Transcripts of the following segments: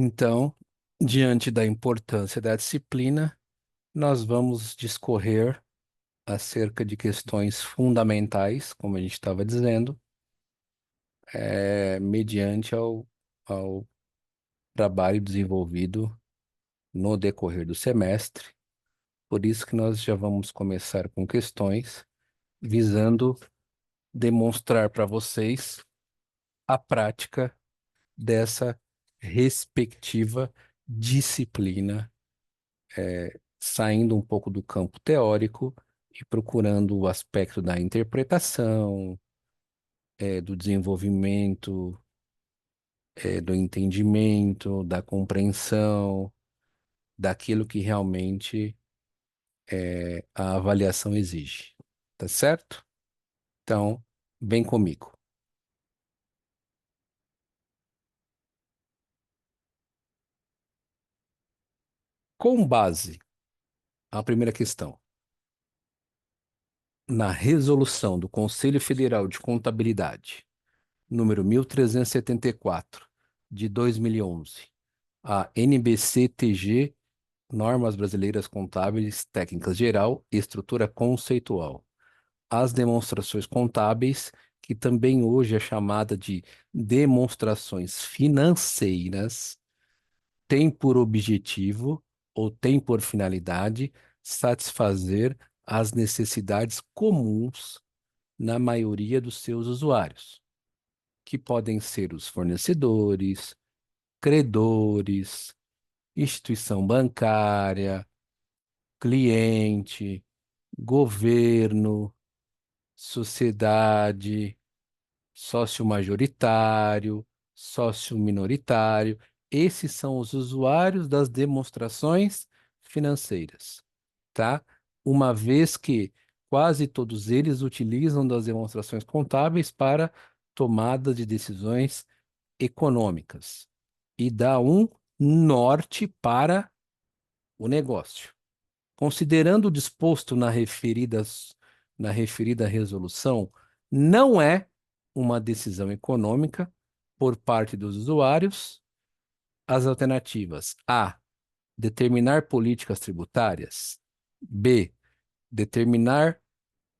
Então, diante da importância da disciplina, nós vamos discorrer acerca de questões fundamentais, como a gente estava dizendo, mediante ao trabalho desenvolvido no decorrer do semestre. Por isso que nós já vamos começar com questões visando demonstrar para vocês a prática dessa respectiva disciplina, saindo um pouco do campo teórico e procurando o aspecto da interpretação, do desenvolvimento, do entendimento, da compreensão, daquilo que realmente a avaliação exige. Tá certo? Então, vem comigo. Com base, a primeira questão, na resolução do Conselho Federal de Contabilidade, número 1374, de 2011, a NBC-TG, Normas Brasileiras Contábeis, Técnicas Geral e Estrutura Conceitual. As demonstrações contábeis, que também hoje é chamada de demonstrações financeiras, têm por objetivo ou têm por finalidade satisfazer as necessidades comuns na maioria dos seus usuários, que podem ser os fornecedores, credores, instituição bancária, cliente, governo, sociedade, sócio majoritário, sócio minoritário. Esses são os usuários das demonstrações financeiras, tá? Uma vez que quase todos eles utilizam das demonstrações contábeis para tomada de decisões econômicas e dá um norte para o negócio. Considerando o disposto na referida resolução, não é uma decisão econômica por parte dos usuários. As alternativas: A. Determinar políticas tributárias. B. Determinar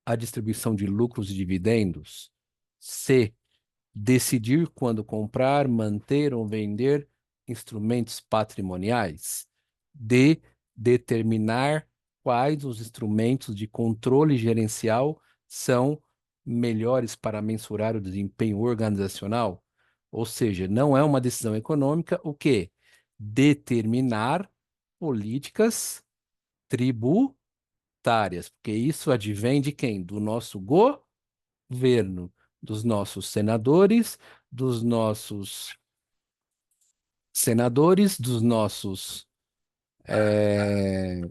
a distribuição de lucros e dividendos. C. Decidir quando comprar, manter ou vender instrumentos patrimoniais. D. Determinar quais os instrumentos de controle gerencial são melhores para mensurar o desempenho organizacional. Ou seja, não é uma decisão econômica, o quê? Determinar políticas tributárias, porque isso advém de quem? Do nosso governo, dos nossos senadores, dos nossos é,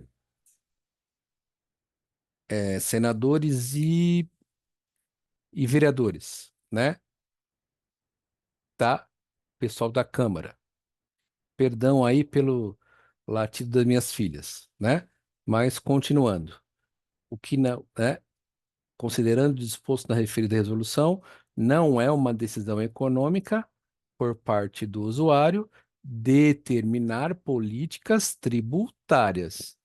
senadores e vereadores, né? Tá? Pessoal da Câmara. Perdão aí pelo latido das minhas filhas, né? Mas continuando. O que não, né? Considerando o disposto na referida resolução, não é uma decisão econômica por parte do usuário determinar políticas tributárias.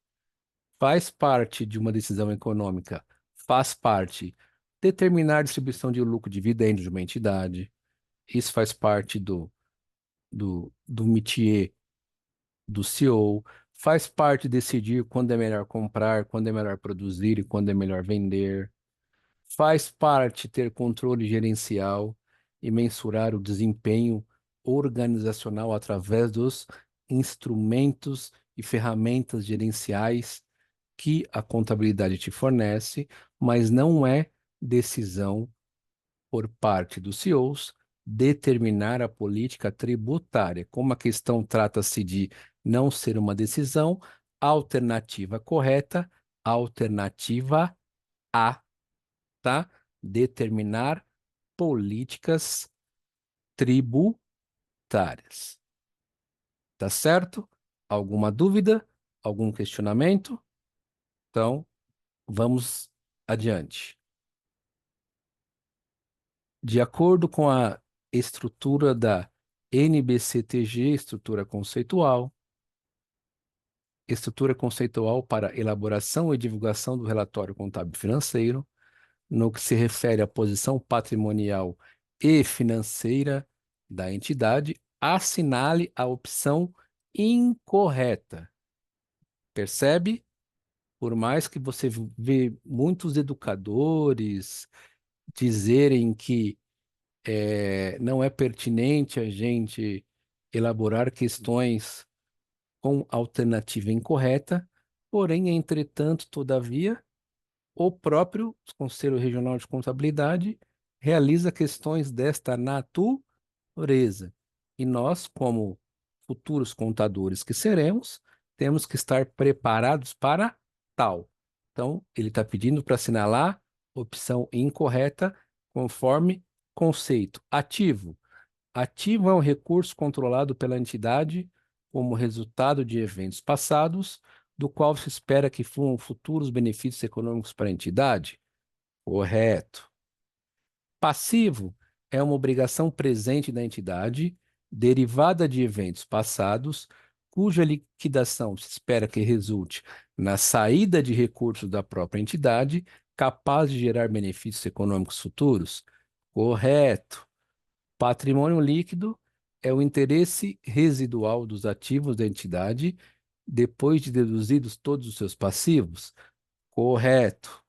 Faz parte de uma decisão econômica, faz parte determinar a distribuição de lucro e dividendos de uma entidade. Isso faz parte do métier do CEO, faz parte decidir quando é melhor comprar, quando é melhor produzir e quando é melhor vender. Faz parte ter controle gerencial e mensurar o desempenho organizacional através dos instrumentos e ferramentas gerenciais que a contabilidade te fornece, mas não é decisão por parte dos CEOs determinar a política tributária. Como a questão trata-se de não ser uma decisão, alternativa correta, alternativa A, tá? Determinar políticas tributárias. Tá certo? Alguma dúvida? Algum questionamento? Então, vamos adiante. De acordo com a estrutura da NBCTG, estrutura conceitual para elaboração e divulgação do relatório contábil financeiro, no que se refere à posição patrimonial e financeira da entidade, assinale a opção incorreta. Percebe? Por mais que você vê muitos educadores dizerem que não é pertinente a gente elaborar questões com alternativa incorreta, porém, entretanto, todavia, o próprio Conselho Regional de Contabilidade realiza questões desta natureza. E nós, como futuros contadores que seremos, temos que estar preparados para tal. Então, ele está pedindo para assinalar opção incorreta conforme conceito. Ativo. Ativo é um recurso controlado pela entidade como resultado de eventos passados, do qual se espera que fluam futuros benefícios econômicos para a entidade? Correto. Passivo é uma obrigação presente da entidade, derivada de eventos passados, cuja liquidação se espera que resulte na saída de recursos da própria entidade, capaz de gerar benefícios econômicos futuros? Correto. Patrimônio líquido é o interesse residual dos ativos da entidade, depois de deduzidos todos os seus passivos? Correto.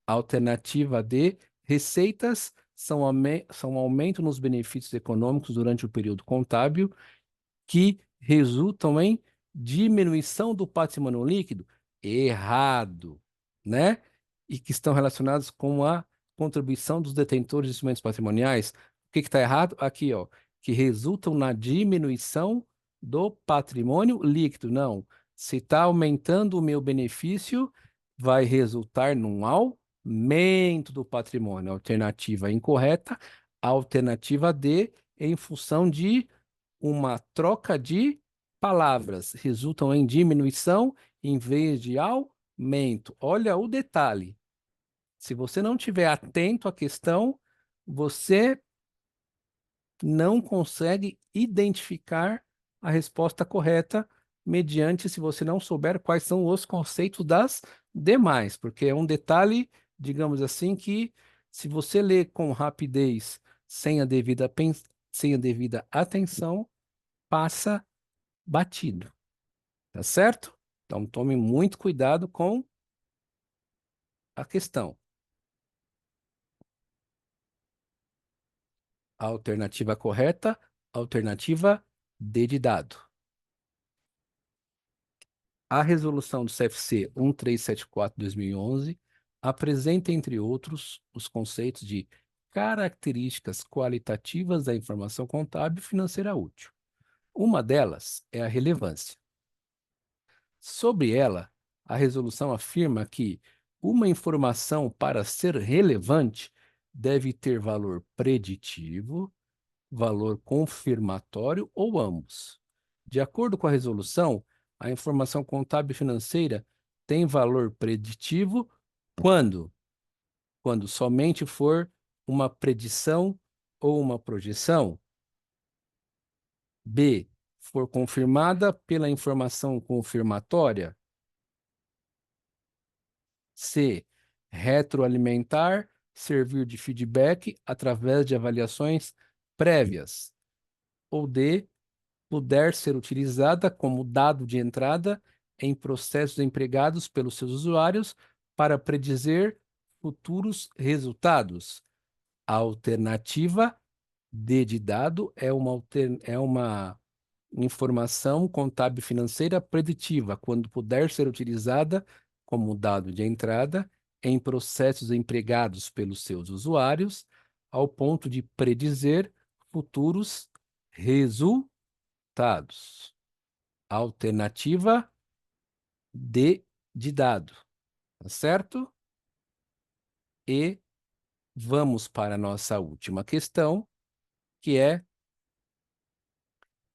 Alternativa D, receitas são um aumento nos benefícios econômicos durante o período contábil que resultam em diminuição do patrimônio líquido? Errado, né? E que estão relacionados com a contribuição dos detentores de instrumentos patrimoniais. O que está errado? Aqui, ó, que resultam na diminuição do patrimônio líquido. Não. Se está aumentando o meu benefício, vai resultar num aumento do patrimônio. Alternativa incorreta. Alternativa D, em função de uma troca de palavras, resultam em diminuição em vez de aumento. Olha o detalhe. Se você não estiver atento à questão, você não consegue identificar a resposta correta mediante se você não souber quais são os conceitos das demais, porque é um detalhe, digamos assim, que se você ler com rapidez, sem a devida atenção, passa batido, tá certo? Então tome muito cuidado com a questão. A alternativa correta, alternativa D de dado. A resolução do CFC 1374/2011 apresenta, entre outros, os conceitos de características qualitativas da informação contábil e financeira útil. Uma delas é a relevância. Sobre ela, a resolução afirma que uma informação, para ser relevante, deve ter valor preditivo, valor confirmatório ou ambos. De acordo com a resolução, a informação contábil e financeira tem valor preditivo quando? Quando somente for uma predição ou uma projeção. B, for confirmada pela informação confirmatória. C, retroalimentar, servir de feedback através de avaliações prévias. Ou D, puder ser utilizada como dado de entrada em processos empregados pelos seus usuários para predizer futuros resultados. A alternativa D de dado é uma informação contábil financeira preditiva, quando puder ser utilizada como dado de entrada em processos empregados pelos seus usuários, ao ponto de predizer futuros resultados. Alternativa D de dado, tá certo? E vamos para a nossa última questão, que é,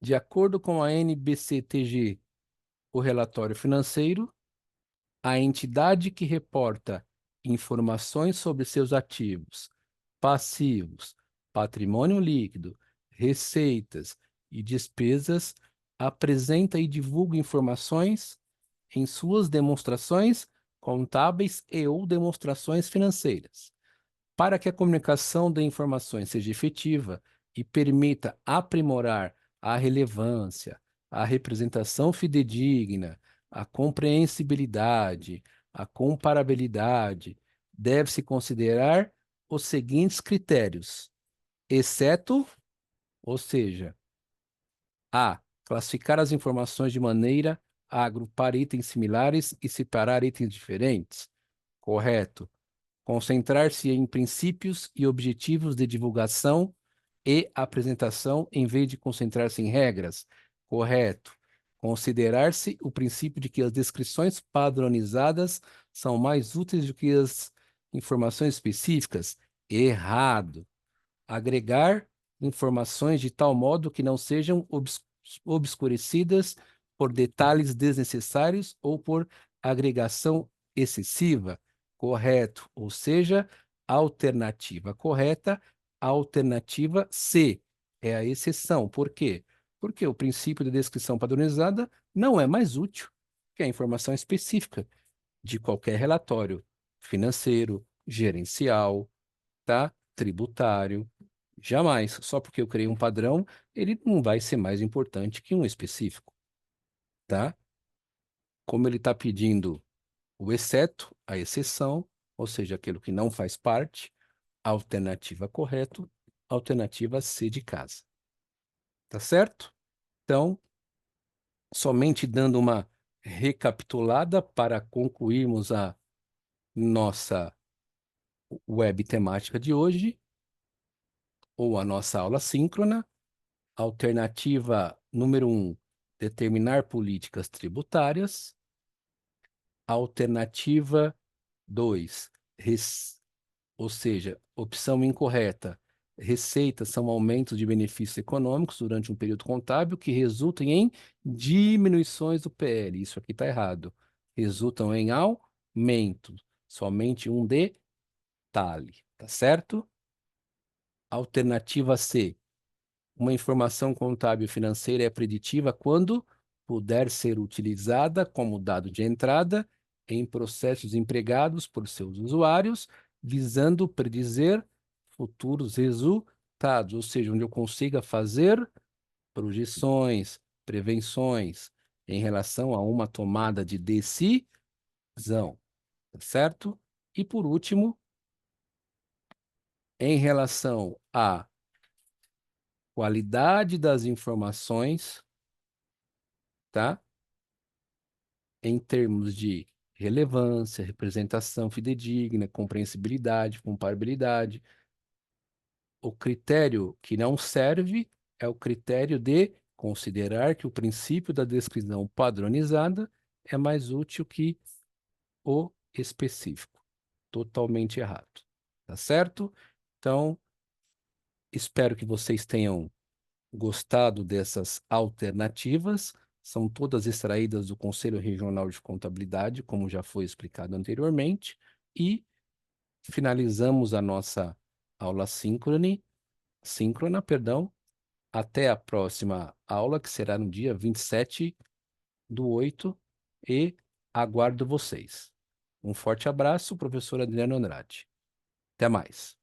de acordo com a NBCTG, o relatório financeiro, a entidade que reporta informações sobre seus ativos, passivos, patrimônio líquido, receitas e despesas, apresenta e divulga informações em suas demonstrações contábeis e ou demonstrações financeiras. Para que a comunicação de informações seja efetiva e permita aprimorar a relevância, a representação fidedigna, a compreensibilidade, a comparabilidade, deve-se considerar os seguintes critérios, exceto, ou seja, a. Classificar as informações de maneira a agrupar itens similares e separar itens diferentes. Correto. Concentrar-se em princípios e objetivos de divulgação e apresentação em vez de concentrar-se em regras. Correto. Considerar-se o princípio de que as descrições padronizadas são mais úteis do que as informações específicas. Errado. Agregar informações de tal modo que não sejam obscurecidas por detalhes desnecessários ou por agregação excessiva. Correto. Ou seja, alternativa correta, alternativa C. É a exceção. Por quê? Porque o princípio de descrição padronizada não é mais útil que a informação específica de qualquer relatório financeiro, gerencial, tá? Tributário. Jamais. Só porque eu criei um padrão, ele não vai ser mais importante que um específico, tá? Como ele está pedindo o exceto, a exceção, ou seja, aquilo que não faz parte, alternativa correto, alternativa C de casa. Tá certo? Então, somente dando uma recapitulada para concluirmos a nossa web temática de hoje, ou a nossa aula síncrona. Alternativa número 1, determinar políticas tributárias. Alternativa 2, ou seja, opção incorreta. Receitas são aumentos de benefícios econômicos durante um período contábil que resultam em diminuições do PL. Isso aqui está errado. Resultam em aumento. Somente um detalhe, tá certo? Alternativa C. Uma informação contábil financeira é preditiva quando puder ser utilizada como dado de entrada em processos empregados por seus usuários, visando predizer futuros resultados, ou seja, onde eu consiga fazer projeções, prevenções em relação a uma tomada de decisão, tá certo? E por último, em relação à qualidade das informações, tá? Em termos de relevância, representação fidedigna, compreensibilidade, comparabilidade. O critério que não serve é o critério de considerar que o princípio da descrição padronizada é mais útil que o específico. Totalmente errado. Tá certo? Então, espero que vocês tenham gostado dessas alternativas. São todas extraídas do Conselho Regional de Contabilidade, como já foi explicado anteriormente, e finalizamos a nossa aula síncrona, perdão. Até a próxima aula, que será no dia 27/8, e aguardo vocês. Um forte abraço, professor Adriano Andrade. Até mais.